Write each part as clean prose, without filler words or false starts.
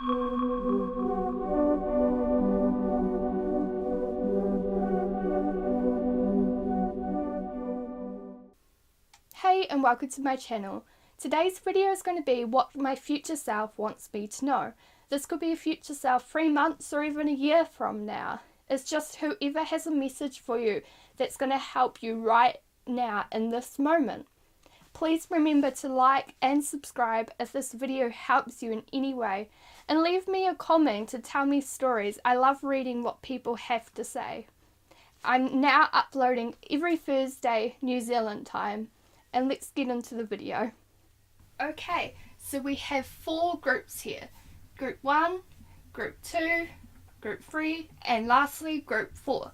Hey and welcome to my channel. Today's video is going to be what my future self wants me to know. This could be a future self 3 months or even a year from now. It's just whoever has a message for you that's going to help you right now in this moment. Please remember to like and subscribe if this video helps you in any way, and leave me a comment to tell me stories. I love reading what people have to say. I'm now uploading every Thursday New Zealand time, and let's get into the video. Okay, so we have 4 groups here. Group 1, Group 2, Group 3, and lastly Group 4.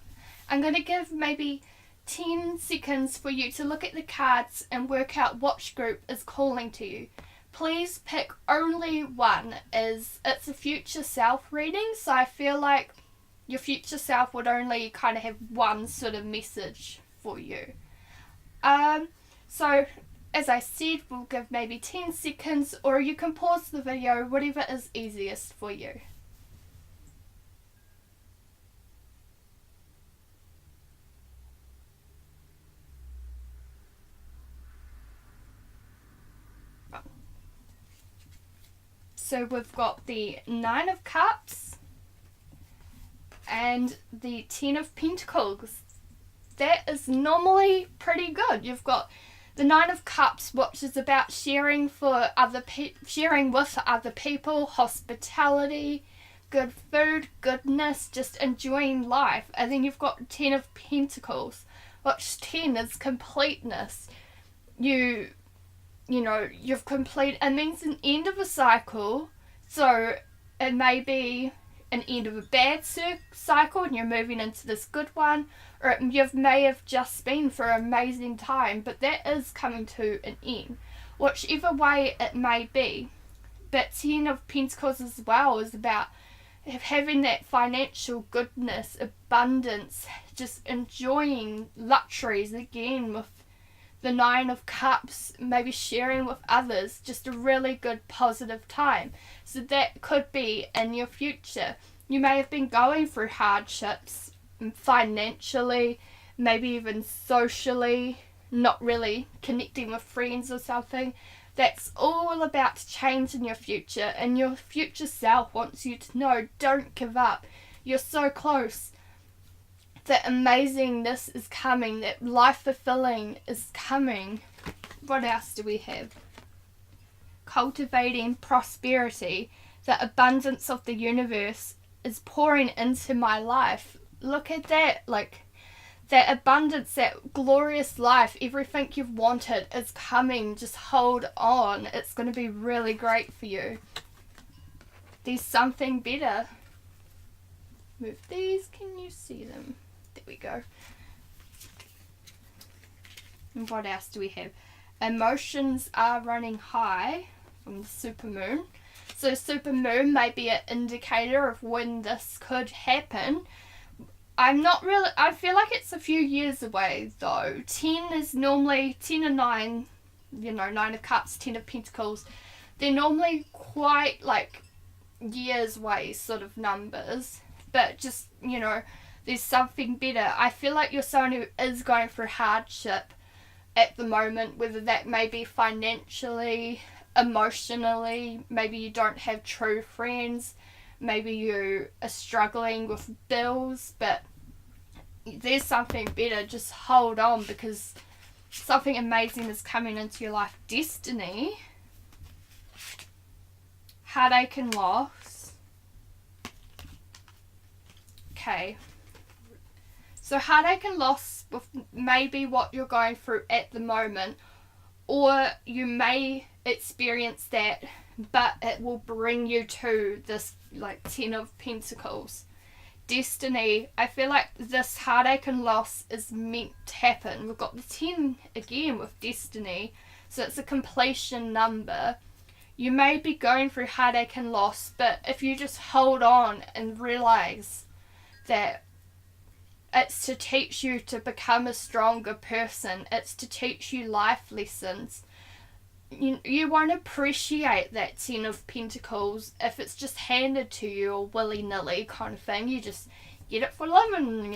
I'm going to give maybe 10 seconds for you to look at the cards and work out which group is calling to you. Please pick only one, as it's a future self reading, so I feel like your future self would only kind of have one sort of message for you. So as I said, we'll give maybe 10 seconds, or you can pause the video, whatever is easiest for you. So we've got the 9 of Cups and the 10 of Pentacles. That is normally pretty good. You've got the 9 of Cups, which is about sharing with other people, hospitality, good food, goodness, just enjoying life. And then you've got 10 of Pentacles, which 10 is completeness. You've completed, it means an end of a cycle, so it may be an end of a bad cycle and you're moving into this good one, or you may have just been for an amazing time, but that is coming to an end, whichever way it may be. But 10 of Pentacles as well is about having that financial goodness, abundance, just enjoying luxuries again with the 9 of Cups, maybe sharing with others, just a really good positive time. So that could be in your future. You may have been going through hardships financially, maybe even socially, not really connecting with friends or something. That's all about to change in your future, and your future self wants you to know, don't give up. You're so close. That amazingness is coming, that life fulfilling is coming. What else do we have? Cultivating prosperity. The abundance of the universe is pouring into my life. Look at that, like that abundance, that glorious life, everything you've wanted is coming. Just hold on, it's going to be really great for you. There's something better. Move these, can you see them? There we go. And what else do we have? Emotions are running high from the supermoon. So supermoon may be an indicator of when this could happen. I feel like it's a few years away though. 10 is normally, 10 and 9, 9 of Cups, 10 of Pentacles. They're normally quite like years away sort of numbers. But just, there's something better. I feel like you're someone who is going through hardship at the moment, whether that may be financially, emotionally, maybe you don't have true friends, maybe you are struggling with bills, but there's something better. Just hold on, because something amazing is coming into your life. Destiny, heartache and loss. Okay. So heartache and loss with maybe what you're going through at the moment, or you may experience that, but it will bring you to this like 10 of Pentacles. Destiny, I feel like this heartache and loss is meant to happen. We've got the 10 again with destiny, so it's a completion number. You may be going through heartache and loss, but if you just hold on and realize that it's to teach you to become a stronger person, it's to teach you life lessons. you won't appreciate that Ten of Pentacles if it's just handed to you or willy-nilly kind of thing. You just get it for living,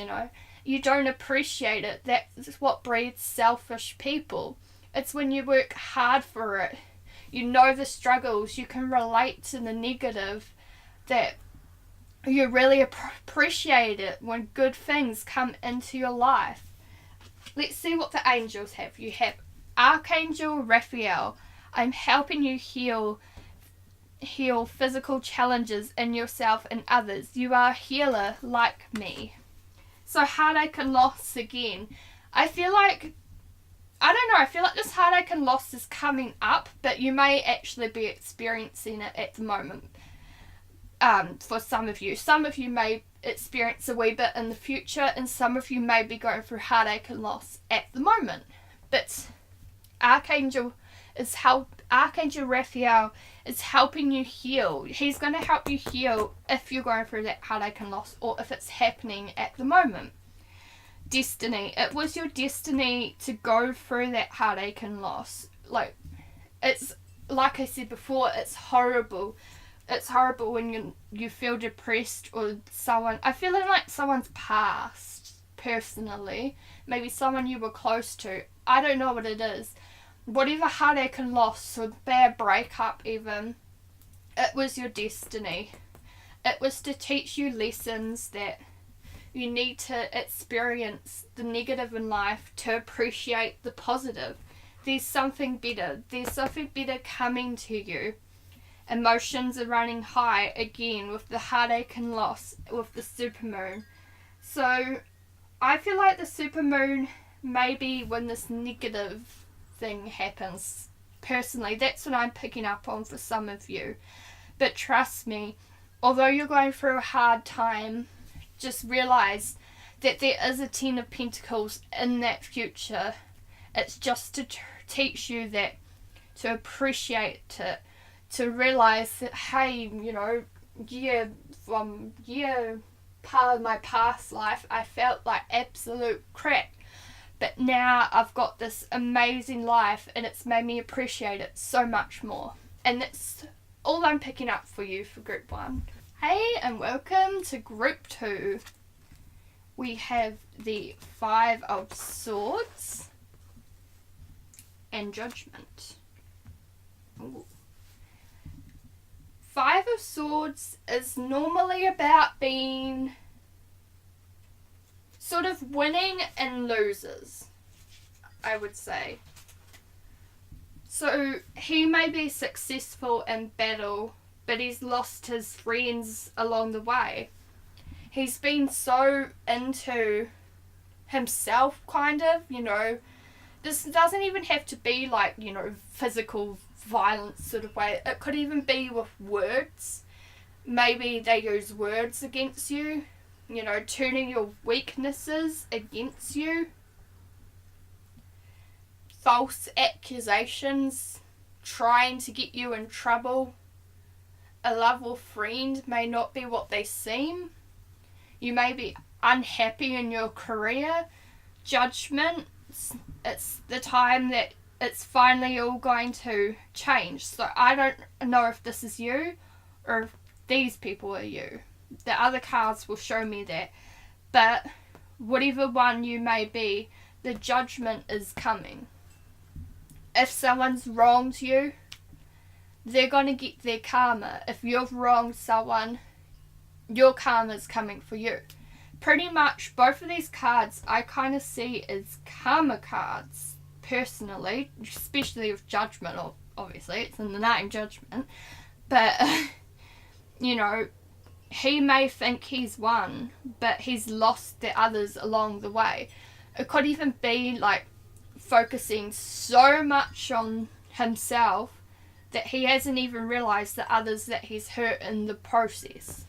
You don't appreciate it. That's what breeds selfish people. It's when you work hard for it. You know the struggles. You can relate to the negative, that you really appreciate it when good things come into your life. Let's see what the angels have. You have Archangel Raphael. I'm helping you heal physical challenges in yourself and others. You are a healer like me. So heartache and loss again. I feel like this heartache and loss is coming up, but you may actually be experiencing it at the moment. For some of you. Some of you may experience a wee bit in the future, and some of you may be going through heartache and loss at the moment. But Archangel Raphael is helping you heal. He's going to help you heal if you're going through that heartache and loss, or if it's happening at the moment. Destiny. It was your destiny to go through that heartache and loss. Like I said before, it's horrible. It's horrible when you feel depressed, or I feel like someone's passed, personally. Maybe someone you were close to. I don't know what it is. Whatever heartache and loss, or bad breakup even, it was your destiny. It was to teach you lessons that you need to experience the negative in life to appreciate the positive. There's something better. There's something better coming to you. Emotions are running high again with the heartache and loss with the supermoon. So I feel like the supermoon may be when this negative thing happens. Personally, that's what I'm picking up on for some of you. But trust me, although you're going through a hard time, just realize that there is a Ten of Pentacles in that future. It's just to teach you that, to appreciate it, to realize that, hey, part of my past life, I felt like absolute crap. But now I've got this amazing life, and it's made me appreciate it so much more. And that's all I'm picking up for you for Group 1. Hey, and welcome to Group 2. We have the Five of Swords and Judgment. Ooh. Five of Swords is normally about being sort of winning and losers, I would say. So he may be successful in battle, but he's lost his friends along the way. He's been so into himself, kind of, This doesn't even have to be like, physical violence sort of way. It could even be with words. Maybe they use words against you, turning your weaknesses against you. False accusations, trying to get you in trouble. A love or friend may not be what they seem. You may be unhappy in your career. Judgment, it's the time that it's finally all going to change. So I don't know if this is you or if these people are you. The other cards will show me that. But whatever one you may be, the judgment is coming. If someone's wronged you, they're going to get their karma. If you've wronged someone, your karma's coming for you. Pretty much both of these cards I kind of see as karma cards, personally, especially with Judgment. Obviously, it's in the name, Judgment. But, he may think he's won, but he's lost the others along the way. It could even be like focusing so much on himself that he hasn't even realised the others that he's hurt in the process.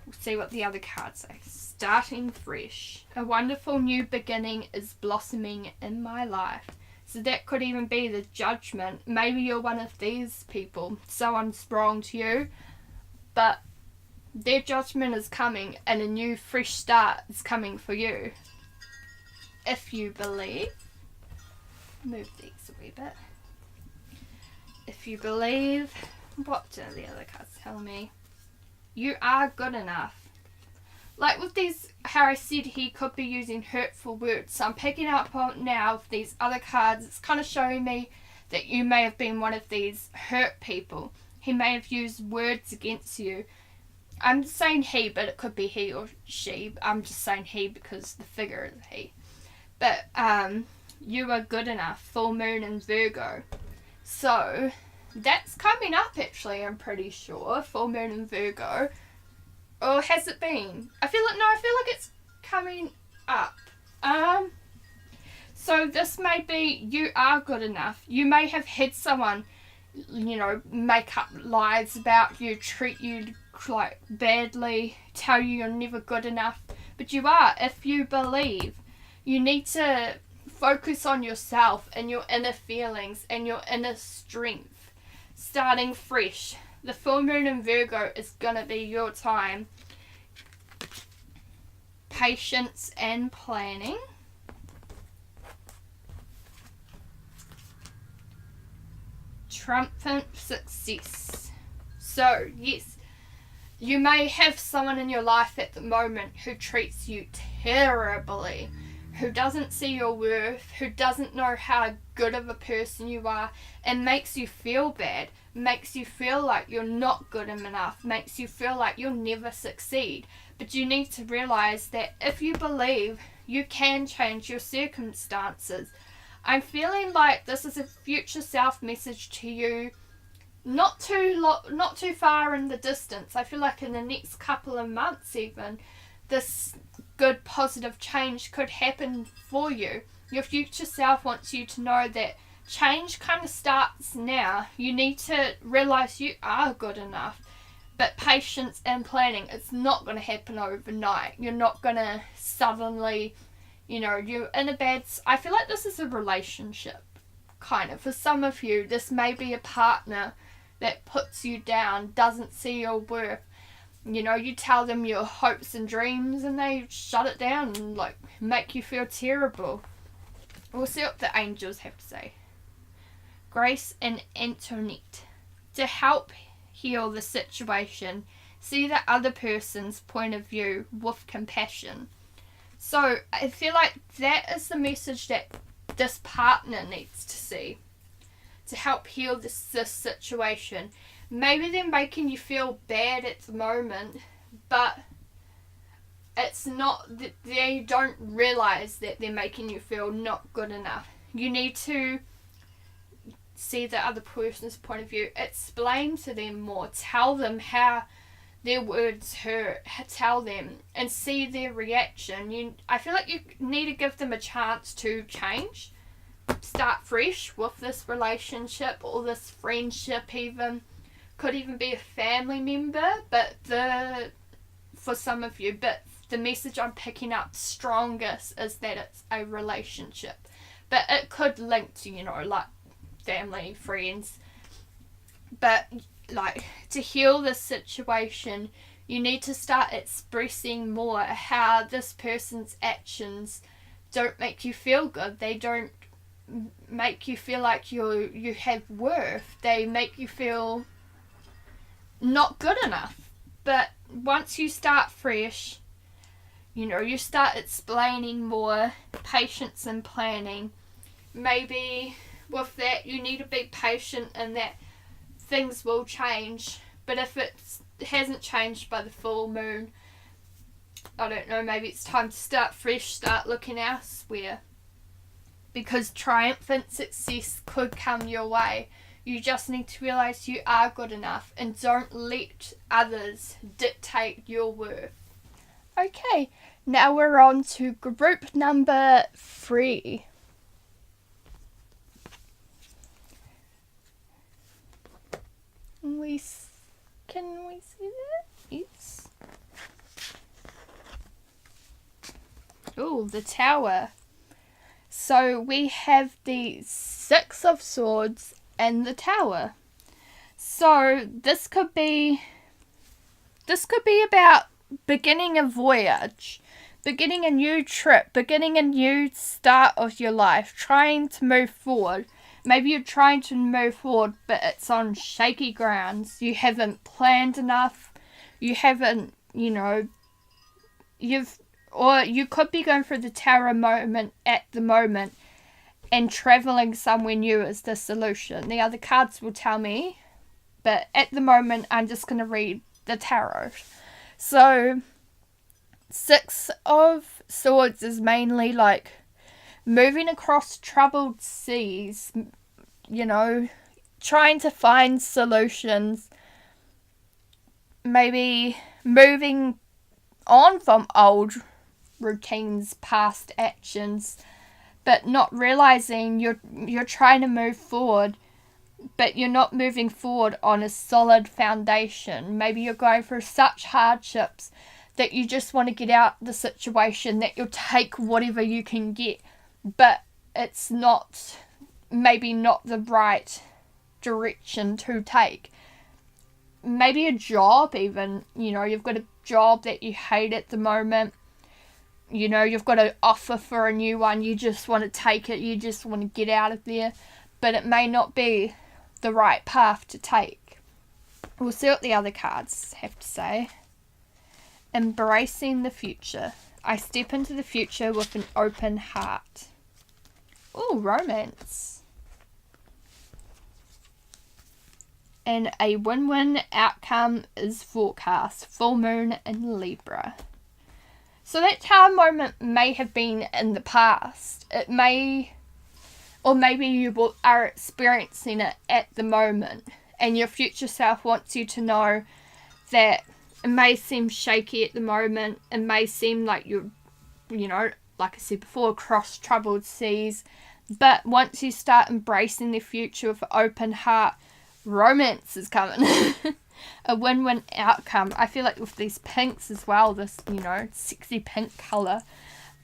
We'll see what the other cards say. Starting fresh. A wonderful new beginning is blossoming in my life. So that could even be the judgment. Maybe you're one of these people. Someone's wronged you, but their judgment is coming and a new fresh start is coming for you. If you believe. Move these a wee bit. if you believe, what do the other cards tell me? You are good enough. Like with these, how I said he could be using hurtful words. So I'm picking up on now with these other cards. It's kind of showing me that you may have been one of these hurt people. He may have used words against you. I'm saying he, but it could be he or she. I'm just saying he because the figure is he. But you are good enough. Full moon in Virgo. So that's coming up actually, I'm pretty sure. Full moon in Virgo. Or has it been? I feel like it's coming up. So this may be you are good enough. You may have had someone, make up lies about you, treat you like badly, tell you you're never good enough. But you are, if you believe. You need to focus on yourself and your inner feelings and your inner strength. Starting fresh. The full moon in Virgo is going to be your time. Patience and planning. Triumphant success. So, yes, you may have someone in your life at the moment who treats you terribly, who doesn't see your worth, who doesn't know how good of a person you are, and makes you feel bad, makes you feel like you're not good enough, makes you feel like you'll never succeed. But you need to realize that if you believe, you can change your circumstances. I'm feeling like this is a future self message to you, not too far in the distance. I feel like in the next couple of months even, this good positive change could happen for you. Your future self wants you to know that change kind of starts now. You need to realize you are good enough. But patience and planning, it's not going to happen overnight. You're not going to suddenly, you're in a bad... I feel like this is a relationship, kind of. For some of you, this may be a partner that puts you down, doesn't see your worth. You tell them your hopes and dreams and they shut it down and make you feel terrible. We'll see what the angels have to say. Grace and Antoinette. To help heal the situation, see the other person's point of view with compassion. So I feel like that is the message that this partner needs to see to help heal this situation. Maybe they're making you feel bad at the moment, but it's not that they don't realize that they're making you feel not good enough. You need to see the other person's point of view, explain to them more, tell them how their words hurt, tell them and see their reaction. I feel like you need to give them a chance to change, start fresh with this relationship or this friendship even. Could even be a family member, but for some of you, but the message I'm picking up strongest is that it's a relationship. But it could link to, family, friends. But, to heal this situation, you need to start expressing more how this person's actions don't make you feel good. They don't make you feel like you have worth. They make you feel not good enough. But once you start fresh, you start explaining more, patience and planning. Maybe with that you need to be patient and that things will change. But if it hasn't changed by the full moon, I don't know, maybe it's time to start fresh, start looking elsewhere. Because triumphant success could come your way. You just need to realise you are good enough and don't let others dictate your worth. Okay, now we're on to group number 3. Can we see that? Yes. Oh, the Tower. So we have the 6 of Swords and the Tower. So this could be about beginning a voyage, beginning a new trip, beginning a new start of your life, trying to move forward. maybe you're trying to move forward, but it's on shaky grounds. You haven't planned enough. You haven't, or you could be going through the Tower moment at the moment, and traveling somewhere new is the solution. The other cards will tell me, but at the moment I'm just going to read the tarot. So, Six of Swords is mainly like moving across troubled seas, trying to find solutions, maybe moving on from old routines, past actions, but not realizing you're trying to move forward, but you're not moving forward on a solid foundation. Maybe you're going through such hardships that you just want to get out the situation, that you'll take whatever you can get, but it's maybe not the right direction to take. Maybe a job even, you've got a job that you hate at the moment, you've got an offer for a new one, you just want to take it, you just want to get out of there, but it may not be the right path to take. We'll see what the other cards have to say. Embracing the future. I step into the future with an open heart. Ooh, romance. And a win-win outcome is forecast. Full moon in Libra. So that Tower moment may have been in the past. It may, or maybe you are experiencing it at the moment, and your future self wants you to know that it may seem shaky at the moment. It may seem like you're, like I said before, across troubled seas. But once you start embracing the future with an open heart, romance is coming. A win-win outcome. I feel like with these pinks as well, this, sexy pink colour,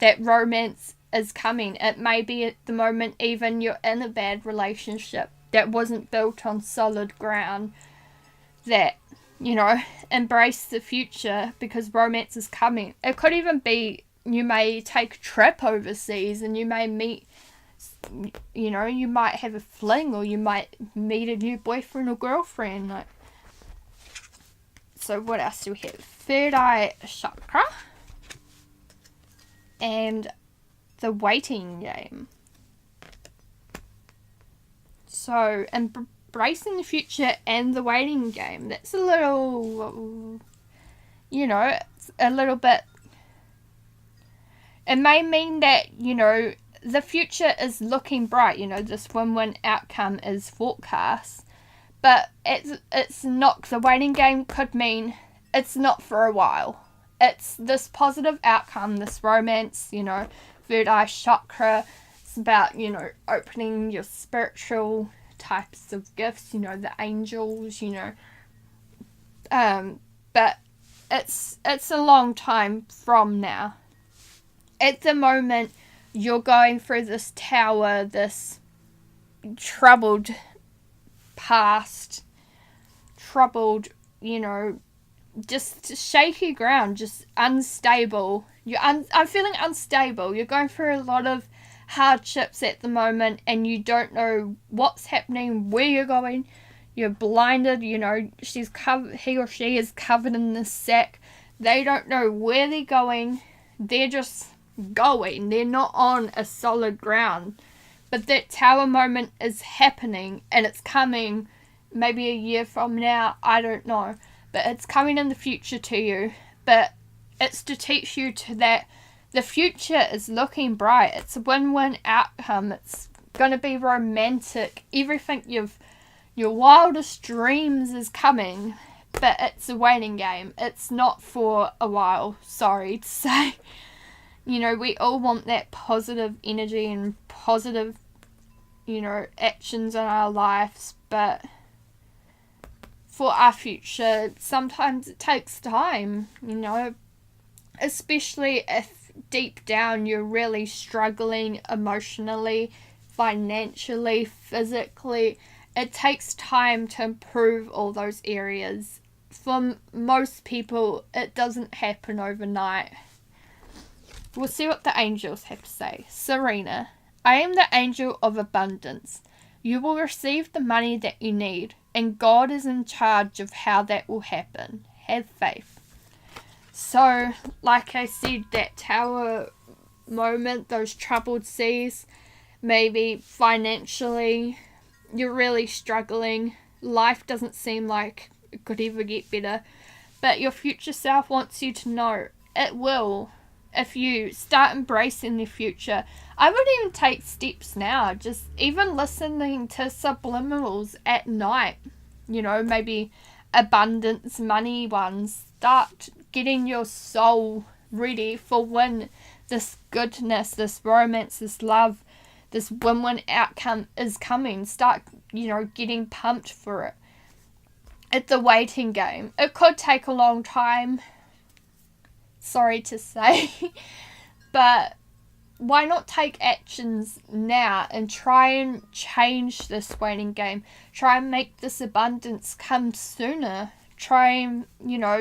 that romance is coming. It may be at the moment even you're in a bad relationship that wasn't built on solid ground, that, embrace the future because romance is coming. It could even be you may take a trip overseas and you may meet, you might have a fling, or you might meet a new boyfriend or girlfriend. So what else do we have? Third eye chakra and the waiting game. So embracing the future and the waiting game. That's a little, it's a little bit. It may mean that, the future is looking bright. This win-win outcome is forecast. But it's not, the waiting game could mean it's not for a while. It's this positive outcome, this romance, third eye chakra. It's about, opening your spiritual types of gifts, the angels, but it's a long time from now. At the moment, you're going through this tower, this troubled past, troubled, just shaky ground, just unstable. I'm feeling unstable. You're going through a lot of hardships at the moment, and you don't know what's happening, where you're going. You're blinded. He or she is covered in this sack. They don't know where they're going. They're just going. They're not on a solid ground. But that tower moment is happening, and it's coming maybe a year from now, I don't know. But it's coming in the future to you. But it's to teach you that the future is looking bright. It's a win-win outcome. It's going to be romantic. Everything your wildest dreams is coming. But it's a waiting game. It's not for a while, sorry to say. We all want that positive energy and positive, actions in our lives, but for our future, sometimes it takes time, especially if deep down you're really struggling emotionally, financially, physically. It takes time to improve all those areas. For most people, it doesn't happen overnight. We'll see what the angels have to say. Serena. I am the angel of abundance. You will receive the money that you need, and God is in charge of how that will happen. Have faith. So, like I said, that tower moment, those troubled seas, maybe financially, you're really struggling. Life doesn't seem like it could ever get better. But your future self wants you to know it will. If you start embracing the future, I would even take steps now. Just even listening to subliminals at night. Maybe abundance money ones. Start getting your soul ready for when this goodness, this romance, this love, this win-win outcome is coming. Start, getting pumped for it. It's a waiting game. It could take a long time. Sorry to say. But why not take actions now and try and change this waiting game? Try and make this abundance come sooner. Try and,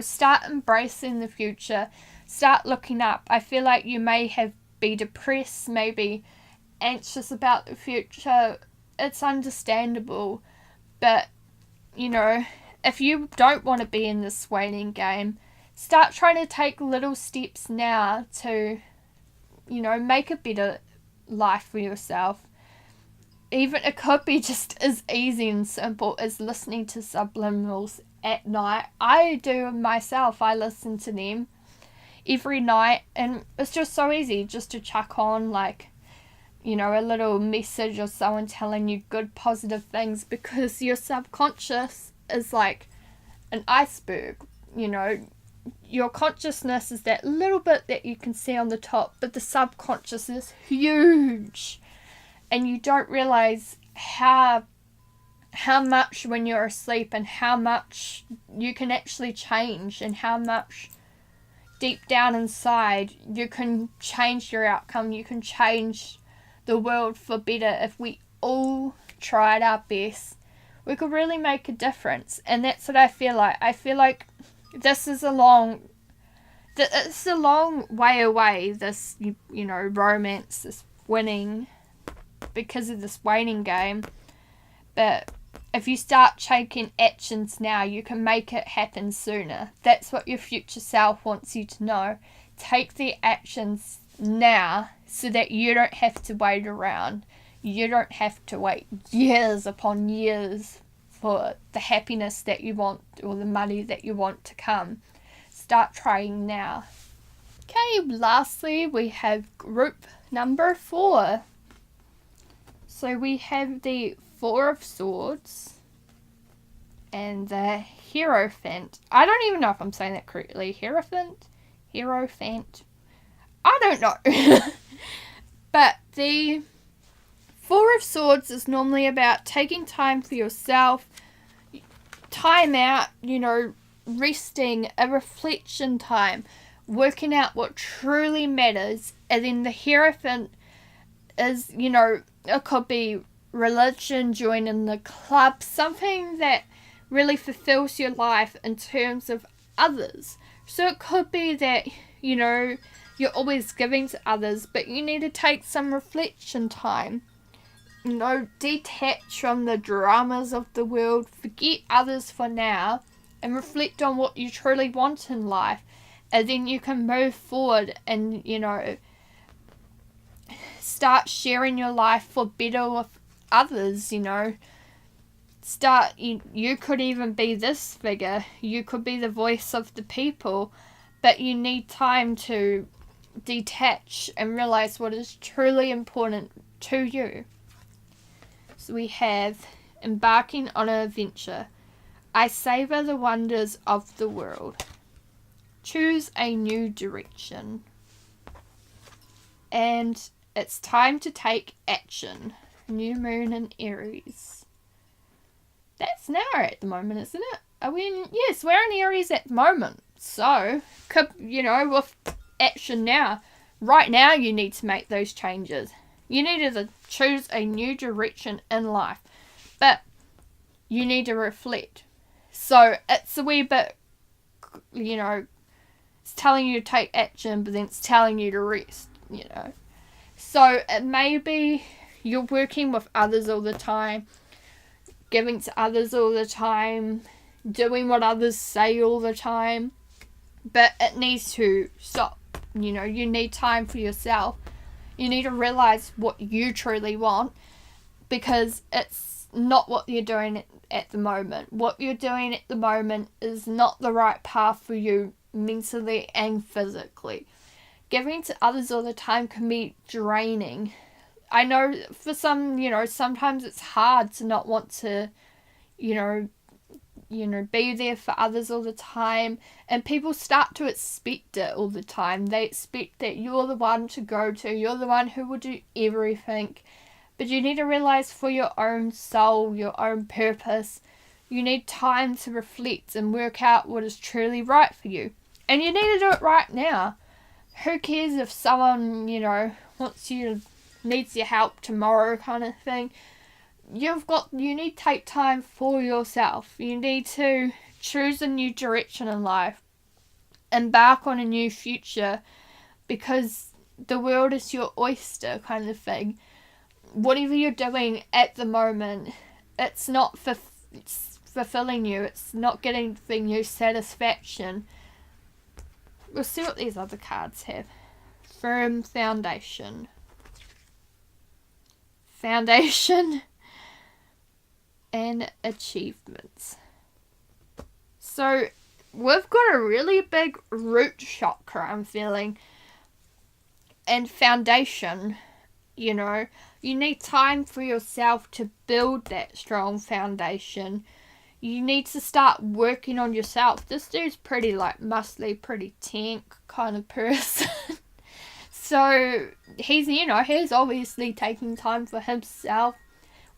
start embracing the future. Start looking up. I feel like you may be depressed, maybe anxious about the future. It's understandable. But, if you don't want to be in this waiting game, start trying to take little steps now to, make a better life for yourself. Even it could be just as easy and simple as listening to subliminals at night. I do myself. I listen to them every night, and it's just so easy just to chuck on a little message or someone telling you good positive things, because your subconscious is like an iceberg. Your consciousness is that little bit that you can see on the top, but the subconscious is huge, and you don't realize how much when you're asleep, and how much you can actually change, and how much deep down inside you can change your outcome. You can change the world for better. If we all tried our best, we could really make a difference. And that's what I feel like. I feel like this is it's a long way away, this, romance, this winning, because of this waiting game. But if you start taking actions now, you can make it happen sooner. That's what your future self wants you to know. Take the actions now so that you don't have to wait around. You don't have to wait years upon years for the happiness that you want or the money that you want to come. Start trying now. Okay, lastly, we have group number 4. So we have the 4 of Swords and the Hierophant. I don't even know if I'm saying that correctly. Hierophant? I don't know. But the 4 of Swords is normally about taking time for yourself, time out, resting, a reflection time, working out what truly matters. And then the Hierophant is, it could be religion, joining the club, something that really fulfills your life in terms of others. So it could be that, you're always giving to others, but you need to take some reflection time. Detach from the dramas of the world, forget others for now, and reflect on what you truly want in life. And then you can move forward and, start sharing your life for better with others, Start, you could even be this figure. You could be the voice of the people, but you need time to detach and realize what is truly important to you. So we have embarking on an adventure. I savor the wonders of the world. Choose a new direction. And it's time to take action. New moon in Aries. That's now at the moment, isn't it? Are we in? Yes, we're in Aries at the moment. So, with action now. Right now, you need to make those changes. You need to choose a new direction in life. But you need to reflect. So, it's a wee bit, it's telling you to take action, but then it's telling you to rest, So, it may be, you're working with others all the time, giving to others all the time, doing what others say all the time, but it needs to stop. You know, you need time for yourself. You need to realize what you truly want, because it's not what you're doing at the moment. What you're doing at the moment is not the right path for you mentally and physically. Giving to others all the time can be draining. I know for some, you know, sometimes it's hard to not want to, you know, be there for others all the time, and people start to expect it all the time. They expect that you're the one to go to, you're the one who will do everything. But you need to realize, for your own soul, your own purpose, you need time to reflect and work out what is truly right for you. And you need to do it right now. Who cares if someone, you know, needs your help tomorrow, kind of thing. You need to take time for yourself. You need to choose a new direction in life. Embark on a new future, because the world is your oyster, kind of thing. Whatever you're doing at the moment, it's not fulfilling you. It's not giving you satisfaction. We'll see what these other cards have. Firm foundation. Foundation and achievements. So we've got a really big root chakra, I'm feeling, and foundation. You know, you need time for yourself to build that strong foundation. You need to start working on yourself. This dude's pretty muscly, pretty tank kind of person. So he's obviously taking time for himself,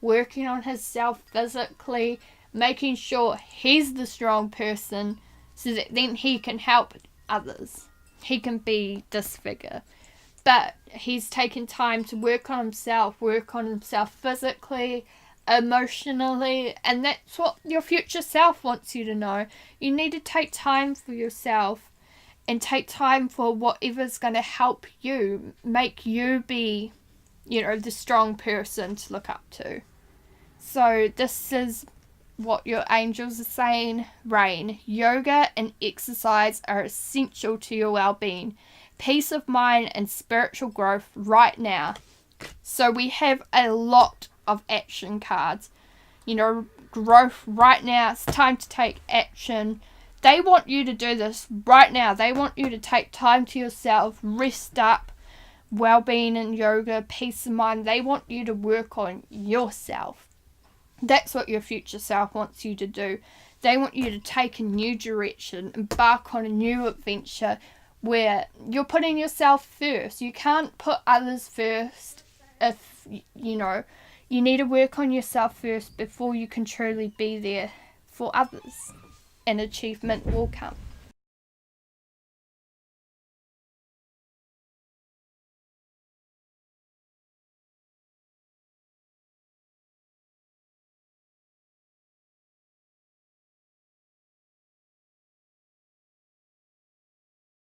working on himself physically, making sure he's the strong person, so that then he can help others. He can be this figure. But he's taken time to work on himself physically, emotionally, and that's what your future self wants you to know. You need to take time for yourself, and take time for whatever's going to help you, make you be, the strong person to look up to. So this is what your angels are saying. Rain, yoga and exercise are essential to your well-being, peace of mind and spiritual growth right now. So we have a lot of action cards. Growth right now. It's time to take action. They want you to do this right now. They want you to take time to yourself, rest up, well-being and yoga, peace of mind. They want you to work on yourself. That's what your future self wants you to do. They want you to take a new direction, embark on a new adventure where you're putting yourself first. You can't put others first if, you need to work on yourself first before you can truly be there for others. And achievement will come.